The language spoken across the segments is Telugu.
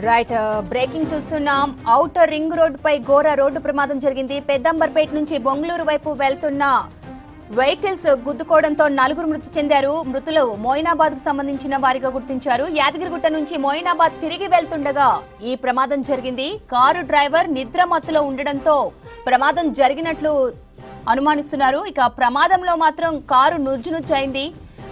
రైట్ బ్రేకింగ్ చూస్తున్నాం. ఔటర్ రింగ్ రోడ్డు పై ఘోర రోడ్డు ప్రమాదం జరిగింది. పెద్దంబర్పేట నుంచి బొంగళూరు వైపు వెళ్తున్న వెహికల్స్ గుద్దుకోవడంతో 4 మృతి చెందారు. మృతులు మోయినాబాద్ కు సంబంధించిన వారిగా గుర్తించారు. యాదగిరిగుట్ట నుంచి మోయినాబాద్ తిరిగి వెళ్తుండగా ఈ ప్రమాదం జరిగింది. కారు డ్రైవర్ నిద్రమత్తులో ఉండడంతో ప్రమాదం జరిగినట్లు అనుమానిస్తున్నారు. ఇక ప్రమాదంలో మాత్రం కారు నుజ్జునుజ్జైంది.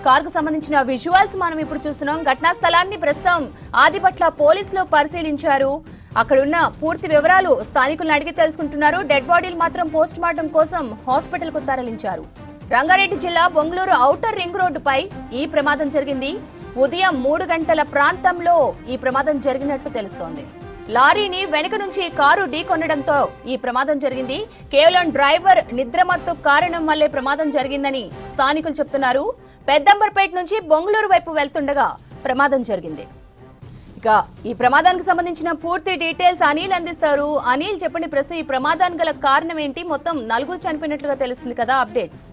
కారుకు సంబంధించిన విజువల్స్ మనం ఇప్పుడు చూస్తున్నాం. ఘటనా స్థలాన్ని ప్రస్తుతం ఆదిపట్ల పోలీసులు పరిశీలించారు. అక్కడున్న పూర్తి వివరాలు స్థానికులను అడిగి తెలుసుకుంటున్నారు. డెడ్ బాడీలు మాత్రం పోస్ట్ మార్టం కోసం హాస్పిటల్ కు తరలించారు. రంగారెడ్డి జిల్లా బొంగళూరు ఔటర్ రింగ్ రోడ్డుపై ఈ ప్రమాదం జరిగింది. ఉదయం 3 గంటల ప్రాంతంలో ఈ ప్రమాదం జరిగినట్లు తెలుస్తోంది. లారీని వెనుక నుంచి కారు ఢీకొనడంతో ఈ ప్రమాదం జరిగింది. కేవలం డ్రైవర్ నిద్రమత్తు కారణం వల్లే ప్రమాదం జరిగిందని స్థానికులు చెప్తున్నారు. పెద్దంబర్పేట నుంచి బొంగళూరు వైపు వెళ్తుండగా ప్రమాదం జరిగింది. ఇక ఈ ప్రమాదానికి సంబంధించిన పూర్తి డీటెయిల్స్ అనిల్ అందిస్తారు. అనిల్ చెప్పండి, ప్రస్తుతం ఈ ప్రమాదానికి గల కారణం ఏంటి? మొత్తం 4 చనిపోయినట్లుగా తెలుస్తుంది కదా, అప్డేట్స్.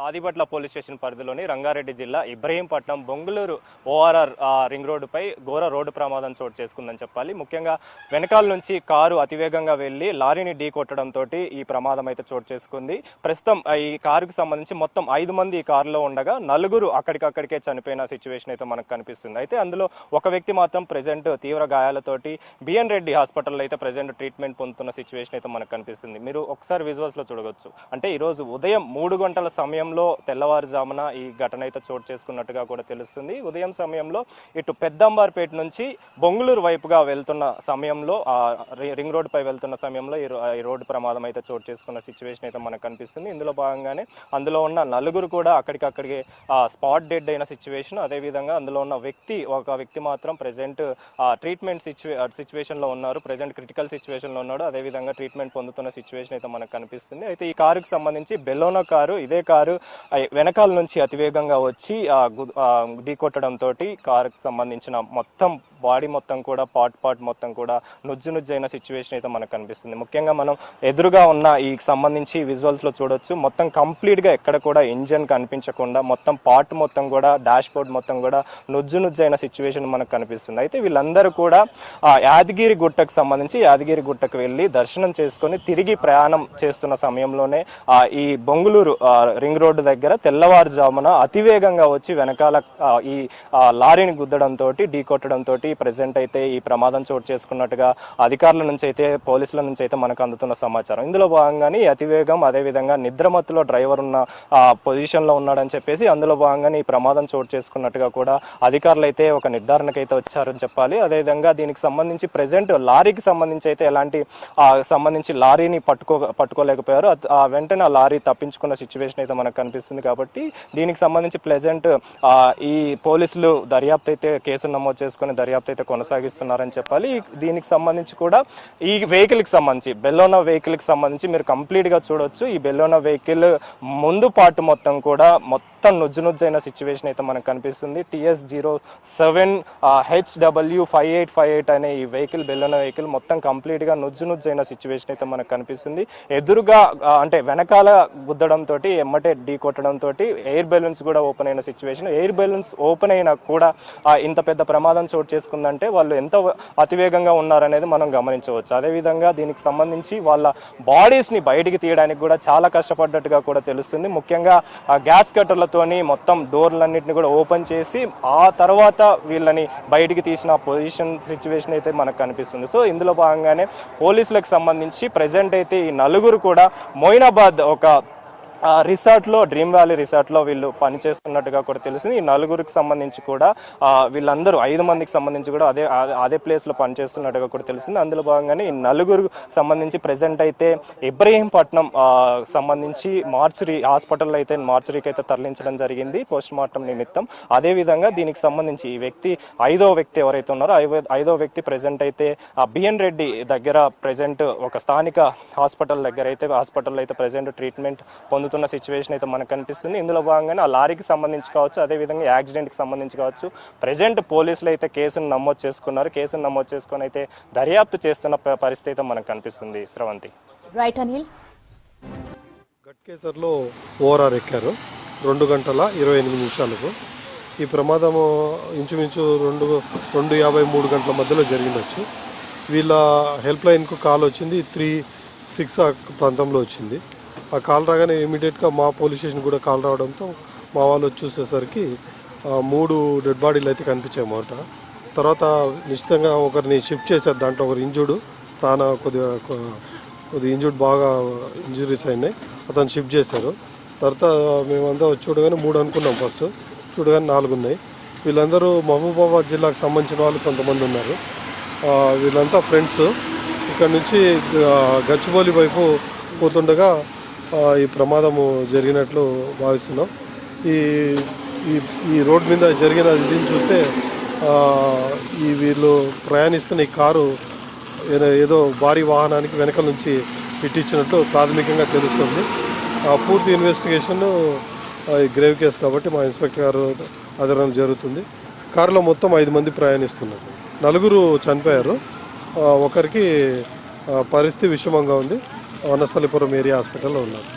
ఆదిపట్ల పోలీస్ స్టేషన్ పరిధిలోని రంగారెడ్డి జిల్లా ఇబ్రహీంపట్నం బొంగళూరు ఓఆర్ఆర్ రింగ్ రోడ్డుపై ఘోర రోడ్డు ప్రమాదం చోటు చేసుకుందని చెప్పాలి. ముఖ్యంగా వెనకాల నుంచి కారు అతివేగంగా వెళ్లి లారీని ఢీ కొట్టడంతో ఈ ప్రమాదం అయితే చోటు చేసుకుంది. ప్రస్తుతం ఈ కారుకు సంబంధించి మొత్తం 5 మంది ఈ కారులో ఉండగా 4 అక్కడికక్కడికే చనిపోయిన సిచ్యువేషన్ అయితే మనకు కనిపిస్తుంది. అయితే అందులో ఒక వ్యక్తి మాత్రం ప్రెజెంట్ తీవ్ర గాయాలతోటి బిఎన్ రెడ్డి హాస్పిటల్లో అయితే ప్రెజెంట్ ట్రీట్మెంట్ పొందుతున్న సిచ్యువేషన్ అయితే మనకు కనిపిస్తుంది. మీరు ఒకసారి విజువల్స్ లో చూడవచ్చు. అంటే ఈరోజు ఉదయం 3 గంటల సమయంలో తెల్లవారుజామున ఈ ఘటన అయితే చోటు చేసుకున్నట్టుగా కూడా తెలుస్తుంది. ఉదయం సమయంలో ఇటు పెద్దంబర్పేట నుంచి బొంగళూరు వైపుగా వెళ్తున్న సమయంలో రింగ్ రోడ్ పై వెళ్తున్న సమయంలో ఈ రోడ్డు ప్రమాదం అయితే చోటు చేసుకున్న సిచ్యువేషన్ అయితే మనకు కనిపిస్తుంది. ఇందులో భాగంగానే అందులో ఉన్న 4 కూడా అక్కడికక్కడికి స్పాట్ డెడ్ అయిన సిచ్యువేషన్. అదేవిధంగా అందులో ఉన్న ఒక వ్యక్తి మాత్రం ప్రెజెంట్ ట్రీట్మెంట్ సిచ్యువేషన్ లో ఉన్నారు. ప్రెజెంట్ క్రిటికల్ సిచ్యువేషన్ లో ఉన్నాడు. అదేవిధంగా ట్రీట్మెంట్ పొందుతున్న సిచ్యువేషన్ అయితే మనకు కనిపిస్తుంది. అయితే ఈ కారుకి సంబంధించి బెలోనో కారు, ఇదే కారు వెనకాల నుంచి అతివేగంగా వచ్చి ఢీకొట్టడంతో కారుకు సంబంధించిన మొత్తం బాడీ మొత్తం కూడా పార్ట్ మొత్తం కూడా నుజ్జైన సిచ్యువేషన్ అయితే మనకు కనిపిస్తుంది. ముఖ్యంగా మనం ఎదురుగా ఉన్న ఈ సంబంధించి విజువల్స్ లో చూడొచ్చు. మొత్తం కంప్లీట్ గా ఎక్కడ కూడా ఇంజన్ కనిపించకుండా మొత్తం పార్ట్ మొత్తం కూడా డాష్ బోర్డ్ మొత్తం కూడా నుజ్జైన సిచ్యువేషన్ మనకు కనిపిస్తుంది. అయితే వీళ్ళందరూ కూడా యాదగిరి గుట్టకు వెళ్ళి దర్శనం చేసుకొని తిరిగి ప్రయాణం చేస్తున్న సమయంలోనే ఈ బొంగళూరు రింగ్ రోడ్డు దగ్గర తెల్లవారుజామున అతివేగంగా వచ్చి వెనకాల ఈ లారీని గుద్దడంతో ఢీకొట్టడంతో ప్రెజెంట్ అయితే ఈ ప్రమాదం చోటు చేసుకున్నట్టుగా అధికారుల నుంచి అయితే పోలీసుల నుంచి అయితే మనకు అందుతున్న సమాచారం. ఇందులో భాగంగానే అతివేగం, అదేవిధంగా నిద్రమత్తులో డ్రైవర్ ఉన్న పొజిషన్ లో ఉన్నాడని చెప్పేసి అందులో భాగంగానే ఈ ప్రమాదం చోటు చేసుకున్నట్టుగా కూడా అధికారులు అయితే ఒక నిర్ధారణకు అయితే వచ్చారని చెప్పాలి. అదేవిధంగా దీనికి సంబంధించి ప్రెజెంట్ లారీకి సంబంధించి అయితే ఎలాంటి సంబంధించి లారీని పట్టుకోలేకపోయారు. వెంటనే ఆ లారీ తప్పించుకున్న సిచ్యువేషన్ అయితే మనకు కనిపిస్తుంది. కాబట్టి దీనికి సంబంధించి ప్రెజెంట్ ఈ పోలీసులు దర్యాప్తు అయితే కేసును నమోదు చేసుకుని దర్యాప్తు అయితే కొనసాగిస్తున్నారని చెప్పాలి. దీనికి సంబంధించి కూడా ఈ వెహికల్ కి సంబంధించి బెలోనో వెహికల్ కి సంబంధించి మీరు కంప్లీట్ గా చూడొచ్చు. ఈ బెలోనో వెహికల్ ముందు పార్ట్ మొత్తం కూడా మొత్తం నుజ్జైన సిచ్యువేషన్ అయితే మనకు కనిపిస్తుంది. TS07 HW5858 అనే ఈ వెహికల్ బెలోనో వెహికల్ మొత్తం కంప్లీట్ గా నుజ్జైన సిచ్యువేషన్ అయితే మనకు కనిపిస్తుంది. ఎదురుగా అంటే వెనకాల గుద్దడంతో ఎమ్మటే ఢీ కొట్టడంతో ఎయిర్ బెలూన్స్ కూడా ఓపెన్ అయిన సిచ్యువేషన్. ఎయిర్ బెలూన్స్ ఓపెన్ అయినా కూడా ఇంత పెద్ద ప్రమాదం చోటు చేసుకుందంటే వాళ్ళు ఎంత అతివేగంగా ఉన్నారనేది మనం గమనించవచ్చు. అదేవిధంగా దీనికి సంబంధించి వాళ్ళ బాడీస్ ని బయటికి తీయడానికి కూడా చాలా కష్టపడ్డట్టుగా కూడా తెలుస్తుంది. ముఖ్యంగా గ్యాస్ కట్టర్లతోని మొత్తం డోర్లన్నింటినీ కూడా ఓపెన్ చేసి ఆ తర్వాత వీళ్ళని బయటికి తీసిన సిచ్యువేషన్ అయితే మనకు కనిపిస్తుంది. సో ఇందులో భాగంగానే పోలీసులకు సంబంధించి ప్రెజెంట్ అయితే ఈ 4 కూడా మోయినాబాద్ ఒక రిసార్ట్ లో, డ్రీమ్ వ్యాలీ రిసార్ట్ లో వీళ్ళు పనిచేస్తున్నట్టుగా కూడా తెలిసింది. ఈ 4కి సంబంధించి కూడా వీళ్ళందరూ 5 మందికి సంబంధించి కూడా అదే ప్లేస్ లో పనిచేస్తున్నట్టుగా కూడా తెలిసింది. అందులో భాగంగానే ఈ 4 సంబంధించి ప్రెజెంట్ అయితే ఇబ్రహీంపట్నం సంబంధించి హాస్పిటల్ అయితే మార్చురీకి అయితే తరలించడం జరిగింది పోస్ట్ మార్టం నిమిత్తం. అదే విధంగా దీనికి సంబంధించి ఈ వ్యక్తి 5వ వ్యక్తి ఎవరైతే ఉన్నారో 5వ వ్యక్తి ప్రెజెంట్ అయితే బిఎన్ రెడ్డి దగ్గర ప్రెజెంట్ ఒక స్థానిక హాస్పిటల్ అయితే ప్రెజెంట్ ట్రీట్మెంట్ పొందుతున్న సిచ్యువేషన్ అయితే మనకు కనిపిస్తుంది. ఇందులో భాగంగానే ఆ లారీకి సంబంధించి కావచ్చు, అదేవిధంగా యాక్సిడెంట్కి సంబంధించి కావచ్చు ప్రెజెంట్ పోలీసులు అయితే కేసును నమోదు చేసుకున్నారు. కేసును నమోదు చేసుకుని అయితే దర్యాప్తు చేస్తున్న పరిస్థితి అయితే మనకు కనిపిస్తుంది. శ్రవంతి. రైట్ అనిల్. గట్కేసర్లో ఓఆర్ఆర్ ఎక్కారు 2 గంటల 28 నిమిషాలకు. ఈ ప్రమాదము ఇంచుమించు 2:53 గంటల మధ్యలో జరిగిండొచ్చు. వీళ్ళ హెల్ప్ లైన్కు కాల్ వచ్చింది 3:06 ప్రాంతంలో వచ్చింది. ఆ కాల్ రాగానే ఇమీడియట్గా మా పోలీస్ స్టేషన్ కూడా కాల్ రావడంతో మా వాళ్ళు వచ్చి చూసేసరికి 3 డెడ్ బాడీలు అయితే కనిపించాయి అన్నమాట. తర్వాత నిశ్చితంగా ఒకరిని షిఫ్ట్ చేశారు. దాంట్లో ఒకరు ఇంజూర్డ్, కొద్దిగా ఇంజూర్డ్, బాగా ఇంజురీస్ అయినాయి. అతను షిఫ్ట్ చేశారు. తర్వాత మేమంతా చూడగానే 3 అనుకున్నాం. ఫస్ట్ చూడగానే 4 ఉన్నాయి. వీళ్ళందరూ మహబూబాబాద్ జిల్లాకు సంబంధించిన వాళ్ళు కొంతమంది ఉన్నారు. వీళ్ళంతా ఫ్రెండ్స్. ఇక్కడ నుంచి గచ్చిబౌలి వైపు పోతుండగా ఈ ప్రమాదము జరిగినట్లు భావిస్తున్నాం. ఈ రోడ్ మీద జరిగిన దీన్ని చూస్తే వీళ్ళు ప్రయాణిస్తున్న ఈ కారు ఏదో భారీ వాహనానికి వెనకాల నుంచి ఇట్టించినట్టు ప్రాథమికంగా తెలుస్తుంది. పూర్తి ఇన్వెస్టిగేషన్ గ్రేవ్ కేసు కాబట్టి మా ఇన్స్పెక్టర్ గారు ఆధ్వర్యంలో జరుగుతుంది. కారులో మొత్తం 5 మంది ప్రయాణిస్తున్నారు. 4 చనిపోయారు. ఒకరికి పరిస్థితి విషమంగా ఉంది. వనస్థలిపురం ఏరియా హాస్పిటల్లో ఉన్నారు.